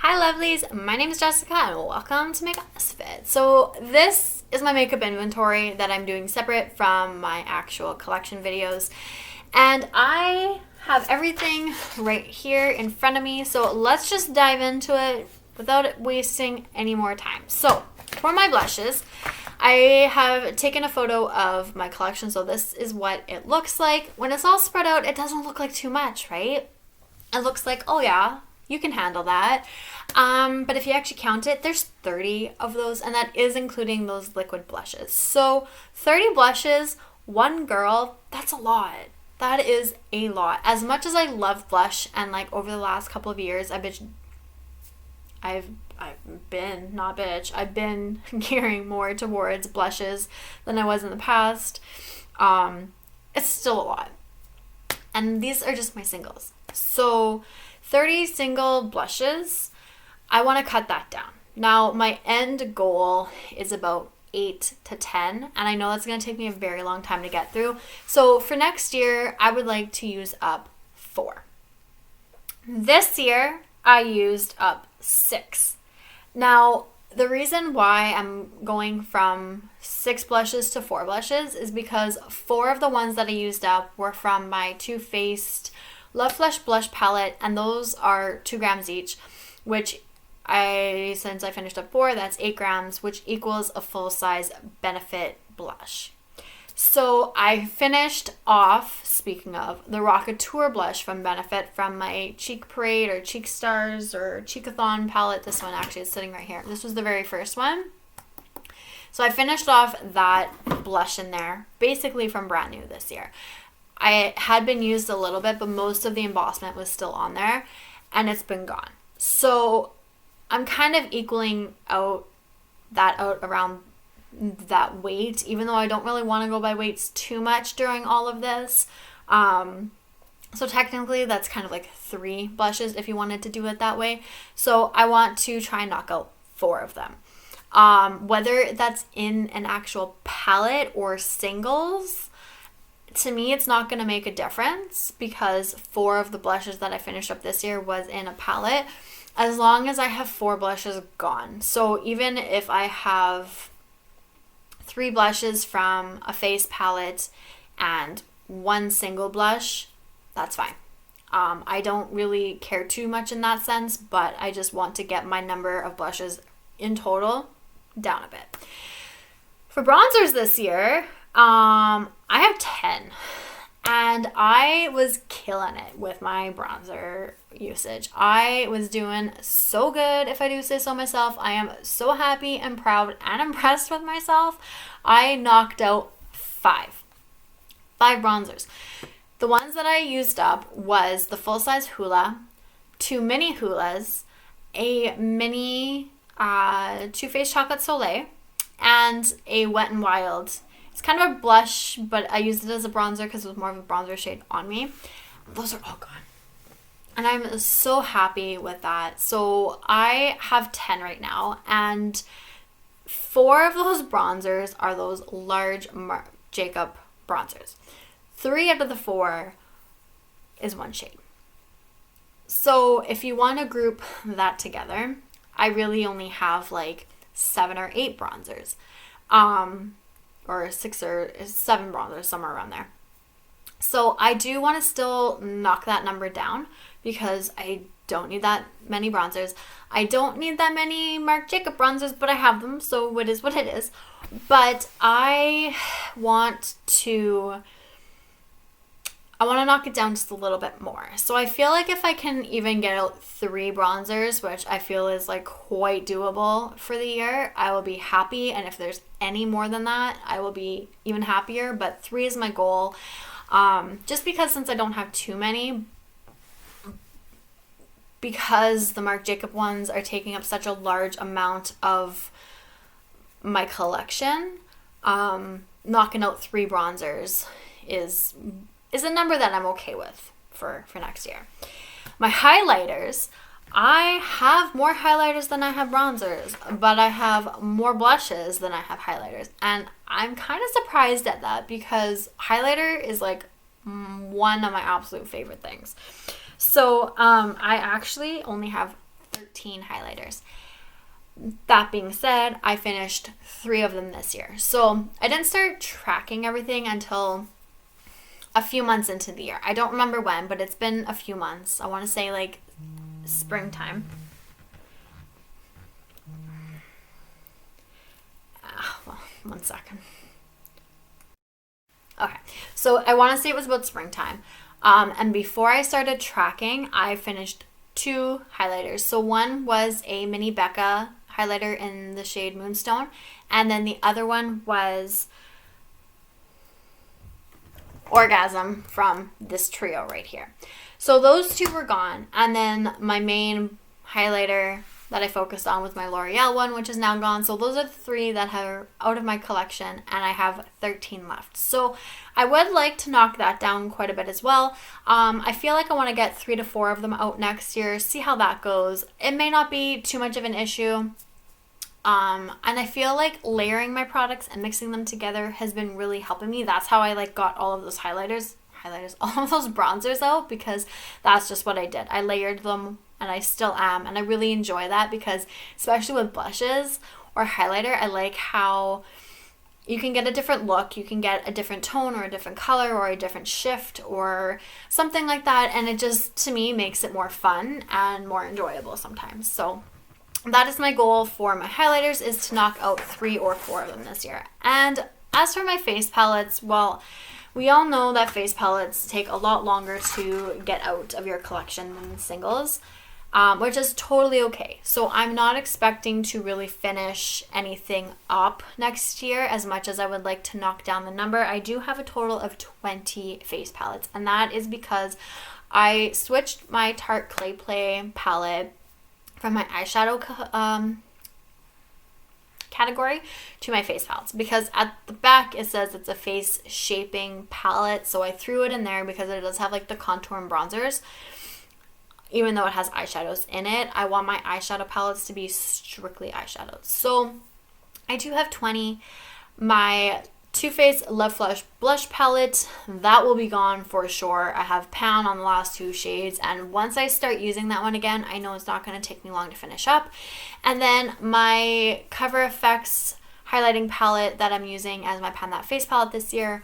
Hi lovelies, my name is Jessica and welcome to makeup.misfit. So this is my makeup inventory that I'm doing separate from my actual collection videos. And I have everything right here in front of me. So let's just dive into it without wasting any more time. So for my blushes, I have taken a photo of my collection. So this is what it looks like. When it's all spread out, it doesn't look like too much, right? It looks like, oh yeah, you can handle that. But if you actually count it, there's 30 of those, and that is including those liquid blushes. So 30 blushes, one girl, that's a lot. That is a lot. As much as I love blush, and like over the last couple of years, I've been gearing more towards blushes than I was in the past. It's still a lot. And these are just my singles. So 30 single blushes, I want to cut that down. Now, my end goal is about 8 to 10, and I know that's going to take me a very long time to get through. So for next year, I would like to use up 4. This year, I used up 6. Now, the reason why I'm going from 6 blushes to 4 blushes is because 4 of the ones that I used up were from my Too Faced Love Flush Blush Palette, and those are 2 grams each, which since I finished up 4, that's 8 grams, which equals a full-size Benefit blush. So I finished off, speaking of, the Rockateur blush from Benefit from my Cheek Parade or Cheek Stars or Cheekathon palette. This one actually is sitting right here. This was the very first one. So I finished off that blush in there, basically from brand new this year. I had been used a little bit, but most of the embossment was still on there, and it's been gone. So I'm kind of equaling out around that weight, even though I don't really want to go by weights too much during all of this. So technically that's kind of like 3 blushes if you wanted to do it that way. So I want to try and knock out 4 of them. Whether that's in an actual palette or singles, to me, it's not going to make a difference because 4 of the blushes that I finished up this year was in a palette, as long as I have 4 blushes gone. So even if I have 3 blushes from a face palette and 1 single blush, that's fine. I don't really care too much in that sense, but I just want to get my number of blushes in total down a bit. For bronzers this year, I have 10, and I was killing it with my bronzer usage. I was doing so good, if I do say so myself. I am so happy and proud and impressed with myself. I knocked out 5 bronzers. The ones that I used up was the full-size Hoola, 2 mini Hoolas, a mini Too Faced Chocolate Soleil, and a Wet n Wild. It's kind of a blush, but I used it as a bronzer because it was more of a bronzer shade on me. Those are all gone. And I'm so happy with that. So I have 10 right now, and 4 of those bronzers are those large Marc Jacob bronzers. 3 out of the 4 is one shade. So if you want to group that together, I really only have like 7 or 8 bronzers. Or 6 or 7 bronzers, somewhere around there. So I do want to still knock that number down because I don't need that many bronzers. I don't need that many Marc Jacob bronzers, but I have them, so it is what it is. But I want to knock it down just a little bit more. So I feel like if I can even get out 3 bronzers, which I feel is like quite doable for the year, I will be happy. And if there's any more than that, I will be even happier. But 3 is my goal. Just because since I don't have too many, because the Marc Jacob ones are taking up such a large amount of my collection, knocking out 3 bronzers is a number that I'm okay with for next year. My highlighters, I have more highlighters than I have bronzers, but I have more blushes than I have highlighters. And I'm kind of surprised at that because highlighter is like one of my absolute favorite things. So I actually only have 13 13 highlighters. That being said, I finished 3 of them this year. So I didn't start tracking everything until a few months into the year. I don't remember when, but it's been a few months. I want to say like springtime. Well, 1 second. Okay, so I want to say it was about springtime. And before I started tracking, I finished 2 highlighters. So one was a mini Becca highlighter in the shade Moonstone, and then the other one was Orgasm from this trio right here. So those 2 were gone, and then my main highlighter that I focused on was my L'Oreal one, which is now gone. So those are the 3 that are out of my collection, and I have 13 left. So I would like to knock that down quite a bit as well. I feel like I want to get 3 to 4 of them out next year, see how that goes. It may not be too much of an issue. And I feel like layering my products and mixing them together has been really helping me. That's how I like got all of those highlighters, all of those bronzers out, because that's just what I did. I layered them, and I still am, and I really enjoy that, because especially with blushes or highlighter, I like how you can get a different look, you can get a different tone or a different color or a different shift or something like that, and it just, to me, makes it more fun and more enjoyable sometimes. So that is my goal for my highlighters, is to knock out 3 or 4 of them this year. And as for my face palettes, well, we all know that face palettes take a lot longer to get out of your collection than singles, which is totally okay. So I'm not expecting to really finish anything up next year as much as I would like to knock down the number. I do have a total of 20 face palettes, and that is because I switched my Tarte Clay Play palette from my eyeshadow category to my face palettes, because at the back it says it's a face shaping palette, so I threw it in there because it does have like the contour and bronzers. Even though it has eyeshadows in it, I want my eyeshadow palettes to be strictly eyeshadows. So I do have 20. My Too Faced Love Flush blush palette, that will be gone for sure. I have Pound on the last 2 shades, and once I start using that one again, I know it's not going to take me long to finish up. And then my Cover FX highlighting palette that I'm using as my Pan That Face palette this year,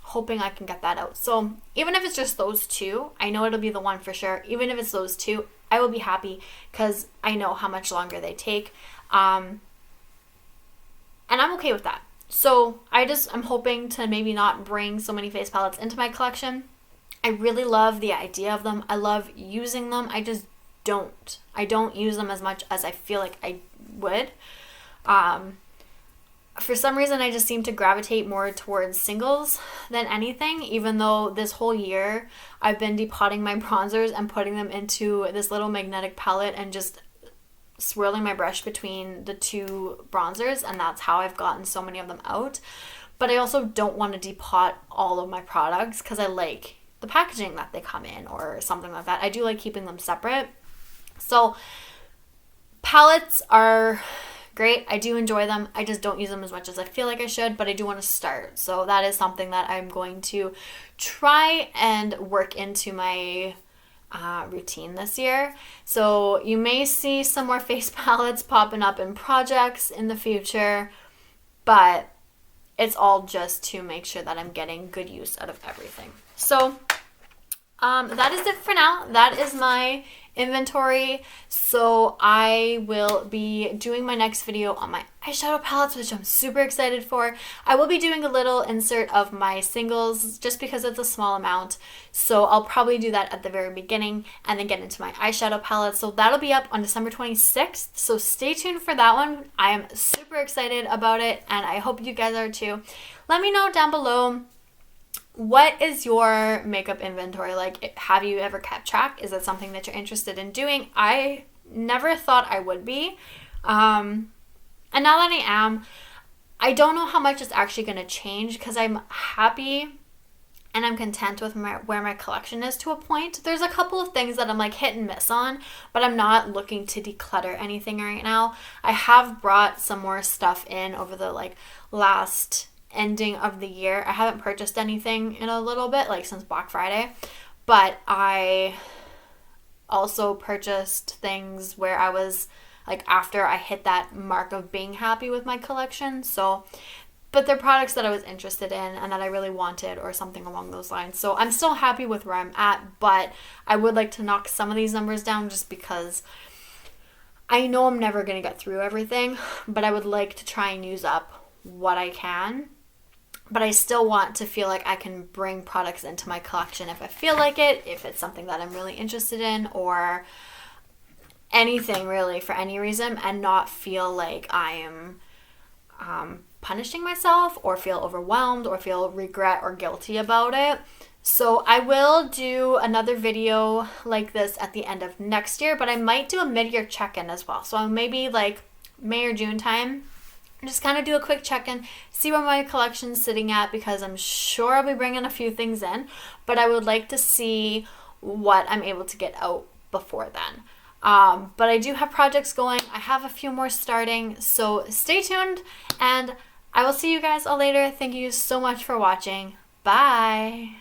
hoping I can get that out. So even if it's just those 2, I know it'll be the one for sure. Even if it's those 2, I will be happy, because I know how much longer they take. And I'm okay with that. So I'm hoping to maybe not bring so many face palettes into my collection. I really love the idea of them. I love using them. I don't use them as much as I feel like I would. For some reason, I just seem to gravitate more towards singles than anything, even though this whole year I've been depotting my bronzers and putting them into this little magnetic palette and just swirling my brush between the 2 bronzers, and that's how I've gotten so many of them out. But I also don't want to depot all of my products, because I like the packaging that they come in or something like that. I do like keeping them separate. So palettes are great. I do enjoy them. I just don't use them as much as I feel like I should, but I do want to start. So that is something that I'm going to try and work into my routine this year. So you may see some more face palettes popping up in projects in the future, but it's all just to make sure that I'm getting good use out of everything. So that is it for now. That is my inventory. So I will be doing my next video on my eyeshadow palettes, which I'm super excited for. I will be doing a little insert of my singles just because it's a small amount. So I'll probably do that at the very beginning and then get into my eyeshadow palette. So that'll be up on December 26th. So stay tuned for that one. I am super excited about it, and I hope you guys are too. Let me know down below, what is your makeup inventory like? Have you ever kept track? Is that something that you're interested in doing? I never thought I would be. And now that I am, I don't know how much it's actually going to change, because I'm happy and I'm content with where my collection is to a point. There's a couple of things that I'm like hit and miss on, but I'm not looking to declutter anything right now. I have brought some more stuff in over the last ending of the year. I haven't purchased anything in a little bit, since Black Friday, but a also purchased things where I was like after I hit that mark of being happy with my collection. So, but they're products that I was interested in and that I really wanted or something along those lines. So I'm still happy with where I'm at, but I would like to knock some of these numbers down just because I know I'm never going to get through everything, but I would like to try and use up what I can. But I still want to feel like I can bring products into my collection if I feel like it, if it's something that I'm really interested in, or anything really for any reason, and not feel like I am punishing myself or feel overwhelmed or feel regret or guilty about it. So I will do another video like this at the end of next year, but I might do a mid-year check-in as well. So maybe like May or June time, just kind of do a quick check-in, see where my collection's sitting at, because I'm sure I'll be bringing a few things in, but I would like to see what I'm able to get out before then. But I do have projects going. I have a few more starting, so stay tuned, and I will see you guys all later. Thank you so much for watching. Bye.